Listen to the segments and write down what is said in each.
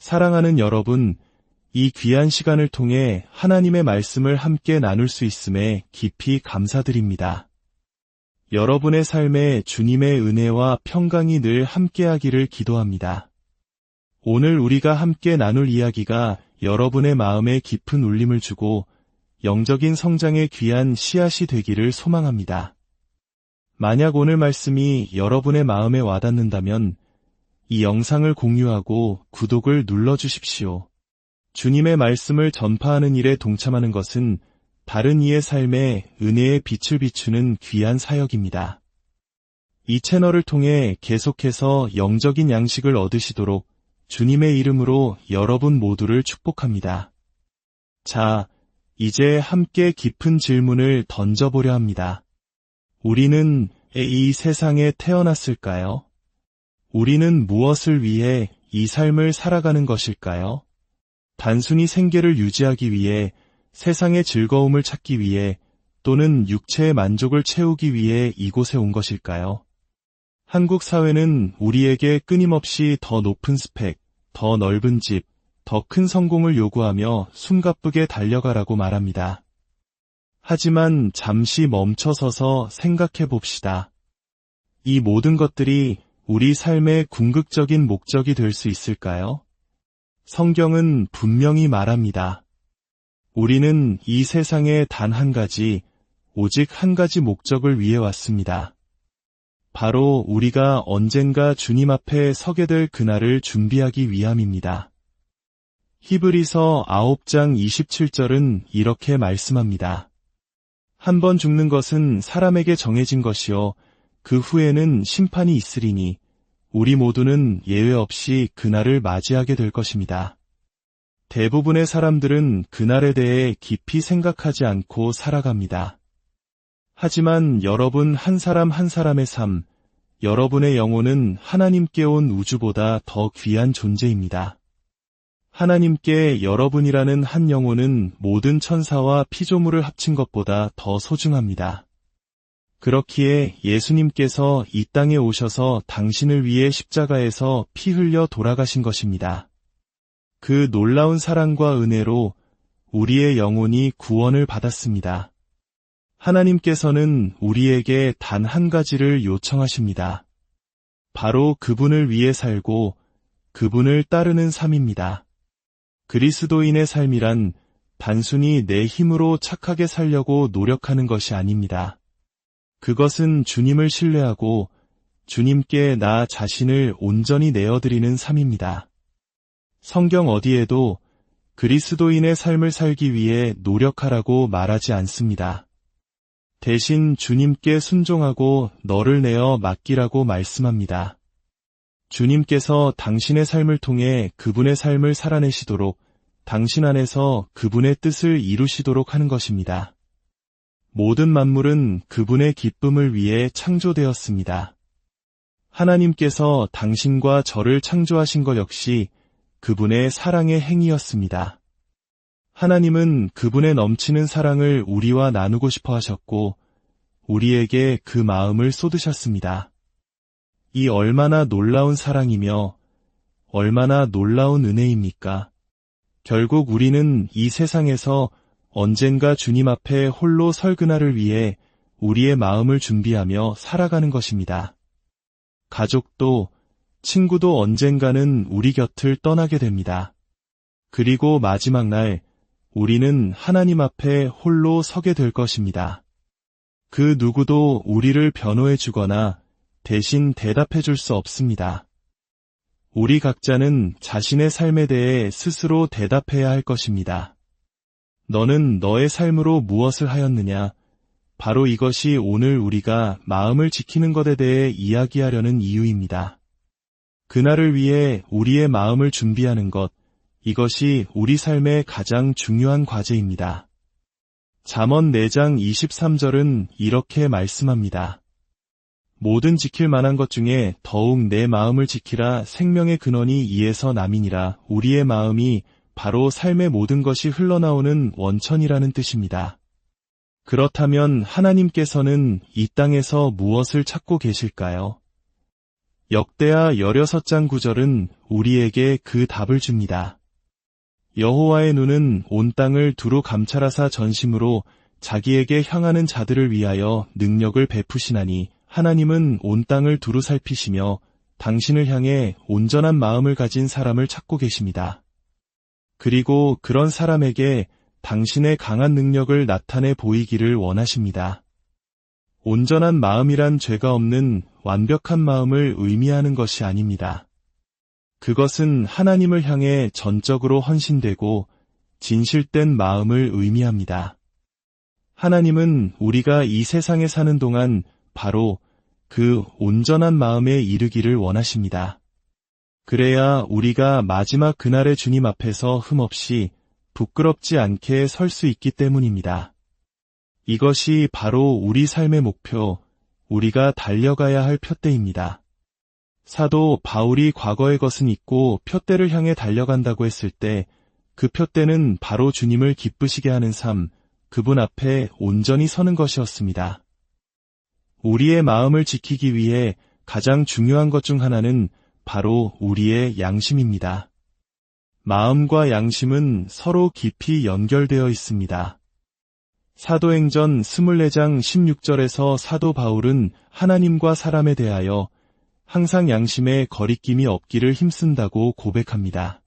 사랑하는 여러분, 이 귀한 시간을 통해 하나님의 말씀을 함께 나눌 수 있음에 깊이 감사드립니다. 여러분의 삶에 주님의 은혜와 평강이 늘 함께하기를 기도합니다. 오늘 우리가 함께 나눌 이야기가 여러분의 마음에 깊은 울림을 주고 영적인 성장의 귀한 씨앗이 되기를 소망합니다. 만약 오늘 말씀이 여러분의 마음에 와닿는다면 이 영상을 공유하고 구독을 눌러주십시오. 주님의 말씀을 전파하는 일에 동참하는 것은 다른 이의 삶에 은혜의 빛을 비추는 귀한 사역입니다. 이 채널을 통해 계속해서 영적인 양식을 얻으시도록 주님의 이름으로 여러분 모두를 축복합니다. 자, 이제 함께 깊은 질문을 던져보려 합니다. 우리는 이 세상에 태어났을까요? 우리는 무엇을 위해 이 삶을 살아가는 것일까요? 단순히 생계를 유지하기 위해, 세상의 즐거움을 찾기 위해, 또는 육체의 만족을 채우기 위해 이곳에 온 것일까요? 한국 사회는 우리에게 끊임없이 더 높은 스펙, 더 넓은 집, 더 큰 성공을 요구하며 숨가쁘게 달려가라고 말합니다. 하지만 잠시 멈춰서서 생각해 봅시다. 이 모든 것들이 우리 삶의 궁극적인 목적이 될 수 있을까요? 성경은 분명히 말합니다. 우리는 이 세상에 단 한 가지, 오직 한 가지 목적을 위해 왔습니다. 바로 우리가 언젠가 주님 앞에 서게 될 그날을 준비하기 위함입니다. 히브리서 9장 27절은 이렇게 말씀합니다. 한 번 죽는 것은 사람에게 정해진 것이요 그 후에는 심판이 있으리니 우리 모두는 예외 없이 그날을 맞이하게 될 것입니다. 대부분의 사람들은 그날에 대해 깊이 생각하지 않고 살아갑니다. 하지만 여러분 한 사람 한 사람의 삶, 여러분의 영혼은 하나님께 온 우주보다 더 귀한 존재입니다. 하나님께 여러분이라는 한 영혼은 모든 천사와 피조물을 합친 것보다 더 소중합니다. 그렇기에 예수님께서 이 땅에 오셔서 당신을 위해 십자가에서 피 흘려 돌아가신 것입니다. 그 놀라운 사랑과 은혜로 우리의 영혼이 구원을 받았습니다. 하나님께서는 우리에게 단 한 가지를 요청하십니다. 바로 그분을 위해 살고 그분을 따르는 삶입니다. 그리스도인의 삶이란 단순히 내 힘으로 착하게 살려고 노력하는 것이 아닙니다. 그것은 주님을 신뢰하고 주님께 나 자신을 온전히 내어드리는 삶입니다. 성경 어디에도 그리스도인의 삶을 살기 위해 노력하라고 말하지 않습니다. 대신 주님께 순종하고 너를 내어 맡기라고 말씀합니다. 주님께서 당신의 삶을 통해 그분의 삶을 살아내시도록 당신 안에서 그분의 뜻을 이루시도록 하는 것입니다. 모든 만물은 그분의 기쁨을 위해 창조되었습니다. 하나님께서 당신과 저를 창조하신 것 역시 그분의 사랑의 행위였습니다. 하나님은 그분의 넘치는 사랑을 우리와 나누고 싶어 하셨고 우리에게 그 마음을 쏟으셨습니다. 이 얼마나 놀라운 사랑이며 얼마나 놀라운 은혜입니까? 결국 우리는 이 세상에서 언젠가 주님 앞에 홀로 설 그날을 위해 우리의 마음을 준비하며 살아가는 것입니다. 가족도, 친구도 언젠가는 우리 곁을 떠나게 됩니다. 그리고 마지막 날 우리는 하나님 앞에 홀로 서게 될 것입니다. 그 누구도 우리를 변호해 주거나 대신 대답해 줄 수 없습니다. 우리 각자는 자신의 삶에 대해 스스로 대답해야 할 것입니다. 너는 너의 삶으로 무엇을 하였느냐? 바로 이것이 오늘 우리가 마음을 지키는 것에 대해 이야기하려는 이유입니다. 그날을 위해 우리의 마음을 준비하는 것, 이것이 우리 삶의 가장 중요한 과제입니다. 잠언 4장 23절은 이렇게 말씀합니다. 모든 지킬 만한 것 중에 더욱 내 마음을 지키라. 생명의 근원이 이에서 남이니라. 우리의 마음이 바로 삶의 모든 것이 흘러나오는 원천이라는 뜻입니다. 그렇다면 하나님께서는 이 땅에서 무엇을 찾고 계실까요? 역대하 16장 9절은 우리에게 그 답을 줍니다. 여호와의 눈은 온 땅을 두루 감찰하사 전심으로 자기에게 향하는 자들을 위하여 능력을 베푸시나니 하나님은 온 땅을 두루 살피시며 당신을 향해 온전한 마음을 가진 사람을 찾고 계십니다. 그리고 그런 사람에게 당신의 강한 능력을 나타내 보이기를 원하십니다. 온전한 마음이란 죄가 없는 완벽한 마음을 의미하는 것이 아닙니다. 그것은 하나님을 향해 전적으로 헌신되고 진실된 마음을 의미합니다. 하나님은 우리가 이 세상에 사는 동안 바로 그 온전한 마음에 이르기를 원하십니다. 그래야 우리가 마지막 그날의 주님 앞에서 흠없이 부끄럽지 않게 설 수 있기 때문입니다. 이것이 바로 우리 삶의 목표, 우리가 달려가야 할 표대입니다. 사도 바울이 과거의 것은 잊고 표대를 향해 달려간다고 했을 때 그 표대는 바로 주님을 기쁘시게 하는 삶, 그분 앞에 온전히 서는 것이었습니다. 우리의 마음을 지키기 위해 가장 중요한 것 중 하나는 바로 우리의 양심입니다. 마음과 양심은 서로 깊이 연결되어 있습니다. 사도행전 24장 16절에서 사도 바울은 하나님과 사람에 대하여 항상 양심에 거리낌이 없기를 힘쓴다고 고백합니다.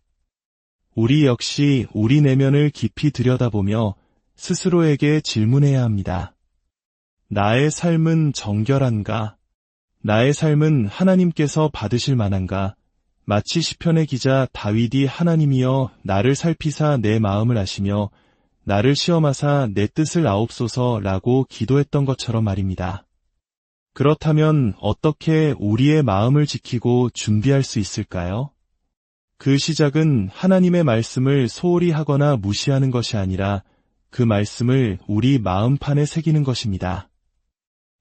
우리 역시 우리 내면을 깊이 들여다보며 스스로에게 질문해야 합니다. 나의 삶은 정결한가? 나의 삶은 하나님께서 받으실 만한가? 마치 시편의 기자 다윗이 하나님이여 나를 살피사 내 마음을 아시며 나를 시험하사 내 뜻을 아옵소서라고 기도했던 것처럼 말입니다. 그렇다면 어떻게 우리의 마음을 지키고 준비할 수 있을까요? 그 시작은 하나님의 말씀을 소홀히 하거나 무시하는 것이 아니라 그 말씀을 우리 마음판에 새기는 것입니다.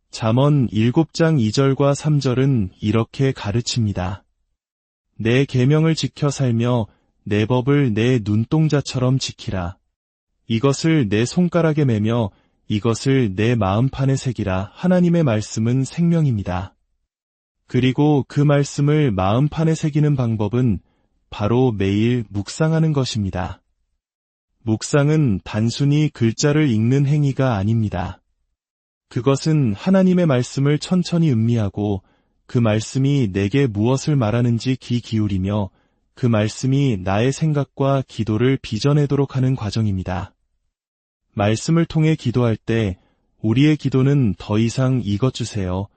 잠언 7장 2절과 3절은 이렇게 가르칩니다. 내 계명을 지켜 살며 내 법을 내 눈동자처럼 지키라. 이것을 내 손가락에 매며 이것을 내 마음판에 새기라. 하나님의 말씀은 생명입니다. 그리고 그 말씀을 마음판에 새기는 방법은 바로 매일 묵상하는 것입니다. 묵상은 단순히 글자를 읽는 행위가 아닙니다. 그것은 하나님의 말씀을 천천히 음미하고 그 말씀이 내게 무엇을 말하는지 귀 기울이며 그 말씀이 나의 생각과 기도를 빚어내도록 하는 과정입니다. 말씀을 통해 기도할 때 우리의 기도는 더 이상 이것 주세요,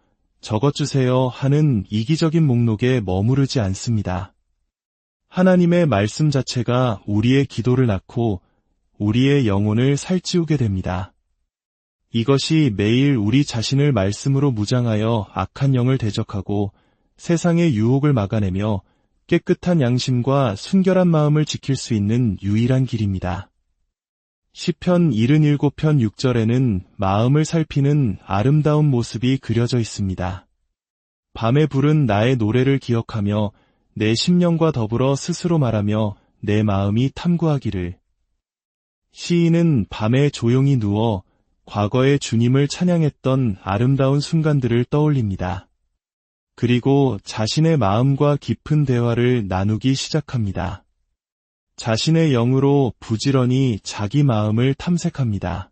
저것 주세요 하는 이기적인 목록에 머무르지 않습니다. 하나님의 말씀 자체가 우리의 기도를 낳고 우리의 영혼을 살찌우게 됩니다. 이것이 매일 우리 자신을 말씀으로 무장하여 악한 영을 대적하고 세상의 유혹을 막아내며 깨끗한 양심과 순결한 마음을 지킬 수 있는 유일한 길입니다. 시편 77편 6절에는 마음을 살피는 아름다운 모습이 그려져 있습니다. 밤에 부른 나의 노래를 기억하며 내 심령과 더불어 스스로 말하며 내 마음이 탐구하기를. 시인은 밤에 조용히 누워 과거의 주님을 찬양했던 아름다운 순간들을 떠올립니다. 그리고 자신의 마음과 깊은 대화를 나누기 시작합니다. 자신의 영으로 부지런히 자기 마음을 탐색합니다.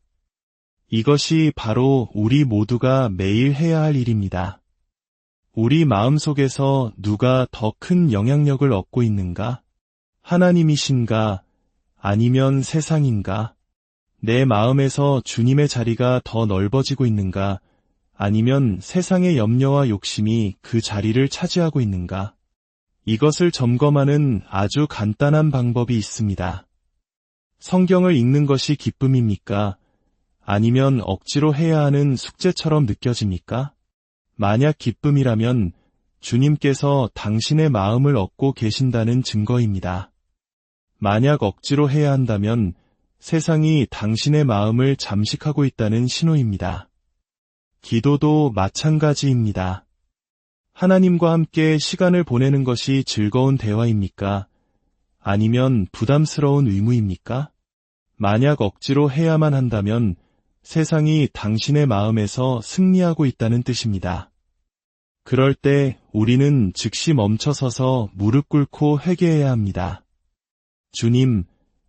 이것이 바로 우리 모두가 매일 해야 할 일입니다. 우리 마음속에서 누가 더 큰 영향력을 얻고 있는가? 하나님이신가? 아니면 세상인가? 내 마음에서 주님의 자리가 더 넓어지고 있는가? 아니면 세상의 염려와 욕심이 그 자리를 차지하고 있는가? 이것을 점검하는 아주 간단한 방법이 있습니다. 성경을 읽는 것이 기쁨입니까? 아니면 억지로 해야 하는 숙제처럼 느껴집니까? 만약 기쁨이라면 주님께서 당신의 마음을 얻고 계신다는 증거입니다. 만약 억지로 해야 한다면 세상이 당신의 마음을 잠식하고 있다는 신호입니다. 기도도 마찬가지입니다. 하나님과 함께 시간을 보내는 것이 즐거운 대화입니까? 아니면 부담스러운 의무입니까? 만약 억지로 해야만 한다면 세상이 당신의 마음에서 승리하고 있다는 뜻입니다. 그럴 때 우리는 즉시 멈춰서서 무릎 꿇고 회개해야 합니다. 주님,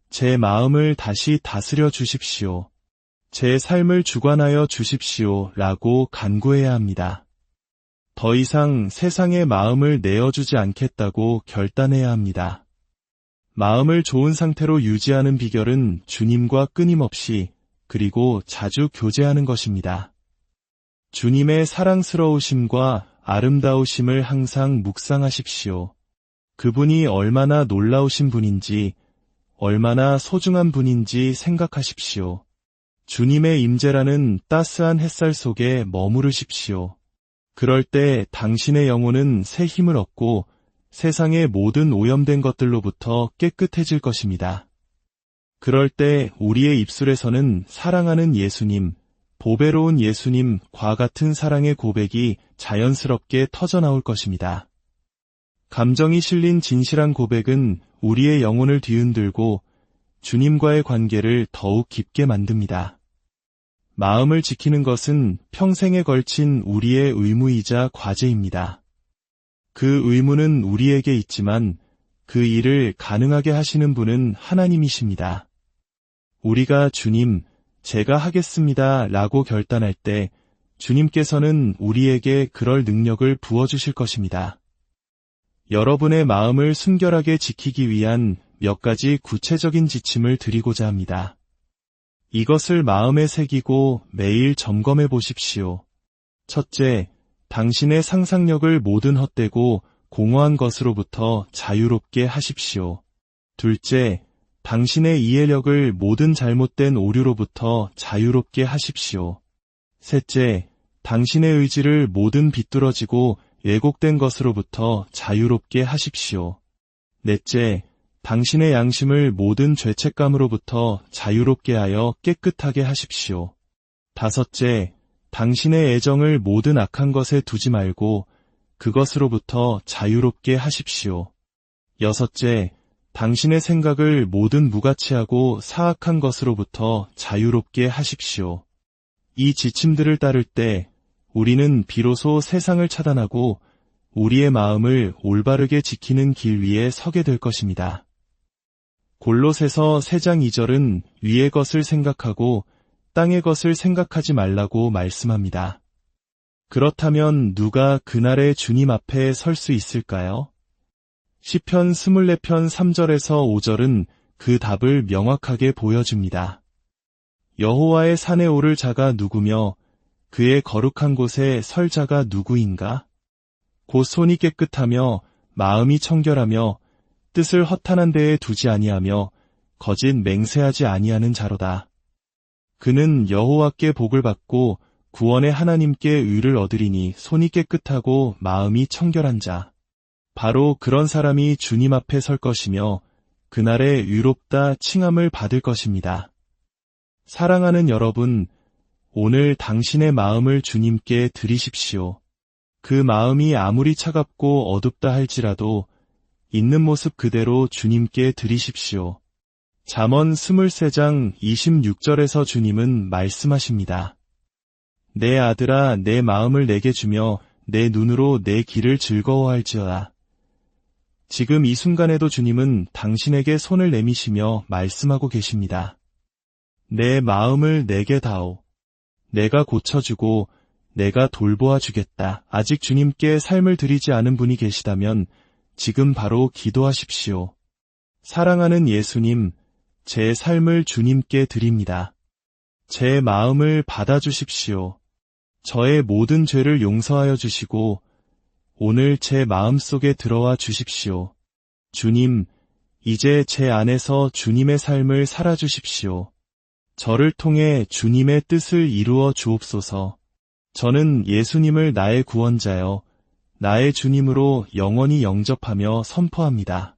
제 마음을 다시 다스려 주십시오. 제 삶을 주관하여 주십시오. 라고 간구해야 합니다. 더 이상 세상의 마음을 내어주지 않겠다고 결단해야 합니다. 마음을 좋은 상태로 유지하는 비결은 주님과 끊임없이 그리고 자주 교제하는 것입니다. 주님의 사랑스러우심과 아름다우심을 항상 묵상하십시오. 그분이 얼마나 놀라우신 분인지, 얼마나 소중한 분인지 생각하십시오. 주님의 임재라는 따스한 햇살 속에 머무르십시오. 그럴 때 당신의 영혼은 새 힘을 얻고 세상의 모든 오염된 것들로부터 깨끗해질 것입니다. 그럴 때 우리의 입술에서는 사랑하는 예수님, 보배로운 예수님과 같은 사랑의 고백이 자연스럽게 터져나올 것입니다. 감정이 실린 진실한 고백은 우리의 영혼을 뒤흔들고 주님과의 관계를 더욱 깊게 만듭니다. 마음을 지키는 것은 평생에 걸친 우리의 의무이자 과제입니다. 그 의무는 우리에게 있지만 그 일을 가능하게 하시는 분은 하나님이십니다. 우리가 주님, 제가 하겠습니다 라고 결단할 때 주님께서는 우리에게 그럴 능력을 부어주실 것입니다. 여러분의 마음을 순결하게 지키기 위한 몇 가지 구체적인 지침을 드리고자 합니다. 이것을 마음에 새기고 매일 점검해 보십시오. 첫째, 당신의 상상력을 모든 헛되고 공허한 것으로부터 자유롭게 하십시오. 둘째, 당신의 이해력을 모든 잘못된 오류로부터 자유롭게 하십시오. 셋째, 당신의 의지를 모든 비뚤어지고 왜곡된 것으로부터 자유롭게 하십시오. 넷째, 당신의 양심을 모든 죄책감으로부터 자유롭게 하여 깨끗하게 하십시오. 다섯째, 당신의 애정을 모든 악한 것에 두지 말고 그것으로부터 자유롭게 하십시오. 여섯째, 당신의 생각을 모든 무가치하고 사악한 것으로부터 자유롭게 하십시오. 이 지침들을 따를 때 우리는 비로소 세상을 차단하고 우리의 마음을 올바르게 지키는 길 위에 서게 될 것입니다. 골로새서 3장 2절은 위의 것을 생각하고 땅의 것을 생각하지 말라고 말씀합니다. 그렇다면 누가 그날의 주님 앞에 설 수 있을까요? 시편 24편 3절에서 5절은 그 답을 명확하게 보여줍니다. 여호와의 산에 오를 자가 누구며 그의 거룩한 곳에 설 자가 누구인가? 곧 손이 깨끗하며 마음이 청결하며 뜻을 허탄한 데에 두지 아니하며 거짓 맹세하지 아니하는 자로다. 그는 여호와께 복을 받고 구원의 하나님께 의를 얻으리니 손이 깨끗하고 마음이 청결한 자. 바로 그런 사람이 주님 앞에 설 것이며 그날에 의롭다 칭함을 받을 것입니다. 사랑하는 여러분, 오늘 당신의 마음을 주님께 드리십시오. 그 마음이 아무리 차갑고 어둡다 할지라도 있는 모습 그대로 주님께 드리십시오. 잠언 23장 26절에서 주님은 말씀하십니다. 내 아들아, 내 마음을 내게 주며 내 눈으로 내 길을 즐거워할지어다. 지금 이 순간에도 주님은 당신에게 손을 내미시며 말씀하고 계십니다. 내 마음을 내게 다오. 내가 고쳐주고 내가 돌보아 주겠다. 아직 주님께 삶을 드리지 않은 분이 계시다면 지금 바로 기도하십시오. 사랑하는 예수님, 제 삶을 주님께 드립니다. 제 마음을 받아주십시오. 저의 모든 죄를 용서하여 주시고 오늘 제 마음속에 들어와 주십시오. 주님, 이제 제 안에서 주님의 삶을 살아주십시오. 저를 통해 주님의 뜻을 이루어 주옵소서. 저는 예수님을 나의 구원자여, 나의 주님으로 영원히 영접하며 선포합니다.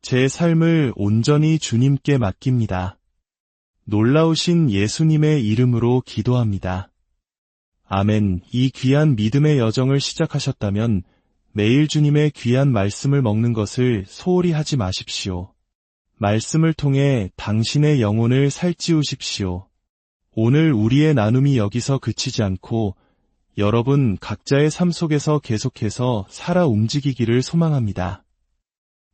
제 삶을 온전히 주님께 맡깁니다. 놀라우신 예수님의 이름으로 기도합니다. 아멘. 이 귀한 믿음의 여정을 시작하셨다면 매일 주님의 귀한 말씀을 먹는 것을 소홀히 하지 마십시오. 말씀을 통해 당신의 영혼을 살찌우십시오. 오늘 우리의 나눔이 여기서 그치지 않고 여러분 각자의 삶 속에서 계속해서 살아 움직이기를 소망합니다.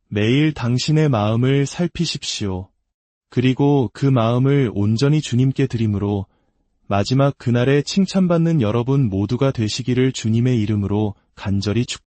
매일 당신의 마음을 살피십시오. 그리고 그 마음을 온전히 주님께 드림으로 마지막 그날에 칭찬받는 여러분 모두가 되시기를 주님의 이름으로 간절히 축복합니다.